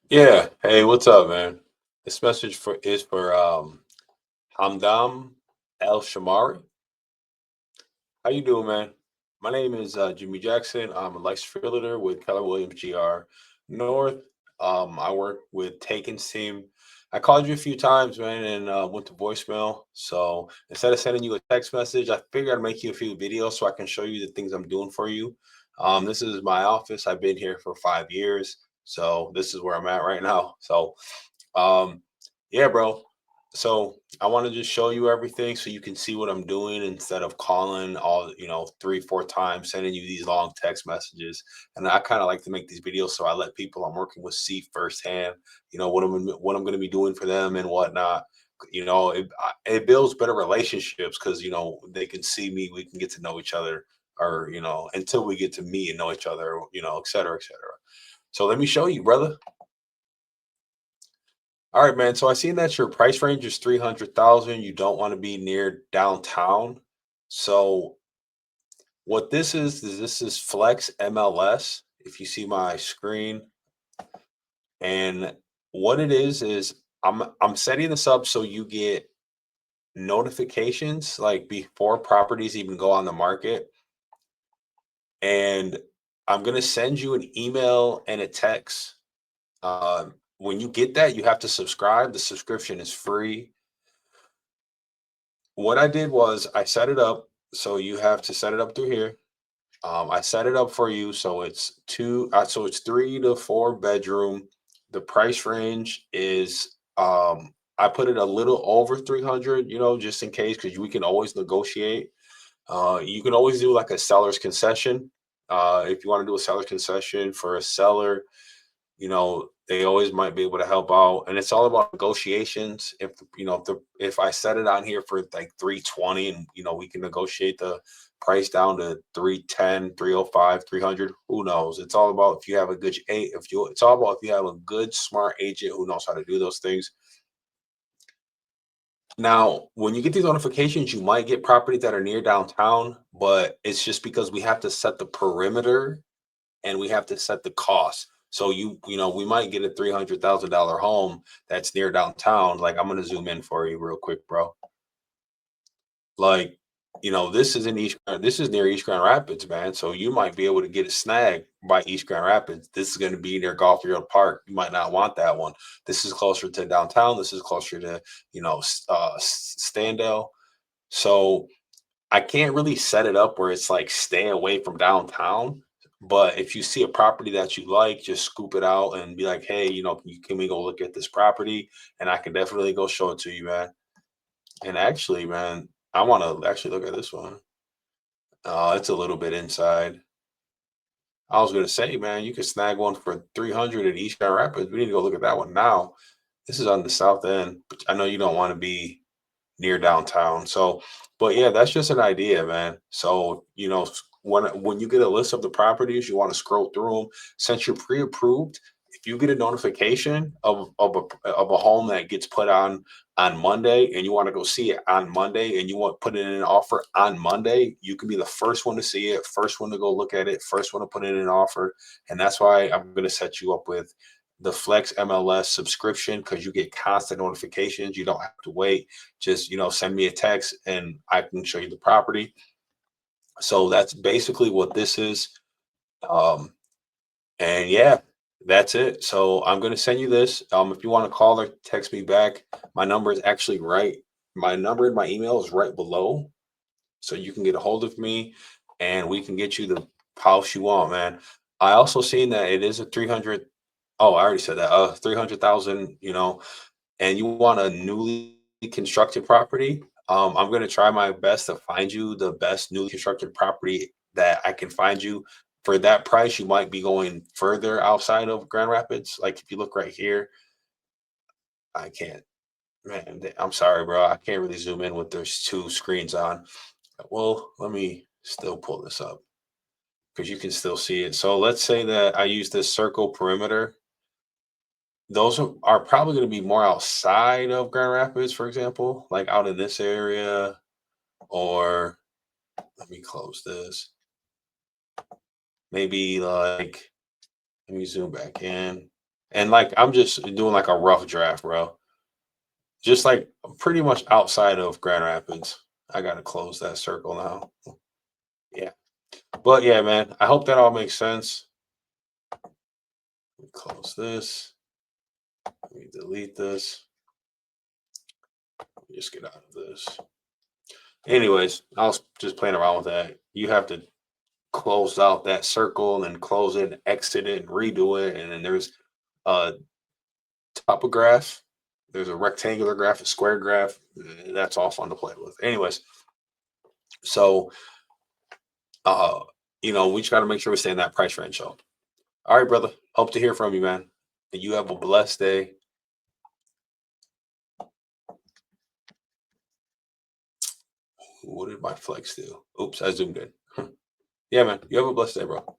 Yeah. Hey, what's up, man? This message for Hamdan Alshammari. How you doing, man? My name is Jimmy Jackson. I'm a licensed realtor with Keller Williams GR North. I work with Taken's team. I called you a few times, man, and went to voicemail. So instead of sending you a text message, I figured I'd make you a few videos so I can show you the things I'm doing for you. This is my office. I've been here for 5 years. So this is where I'm at right now. Um, yeah, bro. So I want to just show you everything so you can see what I'm doing instead of calling all, 3, 4 times, sending you these long text messages. And I kind of like to make these videos so I let people I'm working with see firsthand, what I'm going to be doing for them and whatnot. It builds better relationships because they can see me, we can get to know each other, or until we get to meet and know each other, et cetera, et cetera. So let me show you, brother. All right, man. So I seen that your price range is 300,000. You don't want to be near downtown. So what this is Flex MLS. If you see my screen, and what it is I'm setting this up so you get notifications like before properties even go on the market. And I'm gonna send you an email and a text. When you get that, you have to subscribe. The subscription is free. What I did was I set it up, so you have to set it up through here. I set it up for you, so it's 3 to 4 bedroom. The price range is I put it a little over 300, just in case, because we can always negotiate. You can always do like a seller's concession. If you want to do a seller's concession for a seller, they always might be able to help out, and it's all about negotiations. If I set it on here for like 320, and we can negotiate the price down to 310, 305, 300. Who knows? It's all about if you have a good if you it's all about if you have a good smart agent who knows how to do those things. Now, when you get these notifications, you might get properties that are near downtown, but it's just because we have to set the perimeter and we have to set the cost. So we might get a $300,000 home that's near downtown. Like, I'm gonna zoom in for you real quick, bro. Like, this is near East Grand Rapids, man. So you might be able to get a snag by East Grand Rapids. This is gonna be near Garfield Park. You might not want that one. This is closer to downtown. This is closer to Standell. So I can't really set it up where it's like stay away from downtown. But if you see a property that you like, just scoop it out and be like, hey, can we go look at this property? And I can definitely go show it to you, man. And actually, man, I want to actually look at this one. It's a little bit inside. I was gonna say, man, you could snag one for 300 at East Grand Rapids. We need to go look at that one now. This is on the south end, but I know you don't want to be near downtown. So, but yeah, that's just an idea, man. So, when you get a list of the properties, you want to scroll through them. Since you're pre-approved, if you get a notification of a home that gets put on Monday and you want to go see it on Monday and you want to put in an offer on Monday, you can be the first one to see it, first one to go look at it, first one to put in an offer. And that's why I'm going to set you up with the Flex MLS subscription, because you get constant notifications. You don't have to wait. Just send me a text and I can show you the property. So that's basically what this is. Um, and yeah, that's it. So I'm gonna send you this. If you want to call or text me back, my number is actually right. My number in my email is right below, so you can get a hold of me, and we can get you the house you want, man. I also seen that it is a 300. Oh, I already said that. 300,000. And you want a newly constructed property. I'm gonna try my best to find you the best newly constructed property that I can find you. For that price, you might be going further outside of Grand Rapids. Like if you look right here, I can't, man. I'm sorry, bro. I can't really zoom in with there's two screens on. Well, let me still pull this up because you can still see it. So let's say that I use this circle perimeter. Those are probably going to be more outside of Grand Rapids, for example, like out in this area. Or let me close this. Maybe like, let me zoom back in. And like I'm just doing like a rough draft, bro. Just like pretty much outside of Grand Rapids. I gotta close that circle now. Yeah. But yeah, man, I hope that all makes sense. Let me close this. Let me delete this. Let me just get out of this. Anyways, I was just playing around with that. You have to close out that circle and then close it and exit it and redo it. And then there's a topograph, there's a rectangular graph, a square graph. That's all fun to play with. Anyways, so uh, we just gotta make sure we stay in that price range. So all right, brother. Hope to hear from you, man. And you have a blessed day. What did my flex do? Oops, I zoomed in. Yeah, man. You have a blessed day, bro.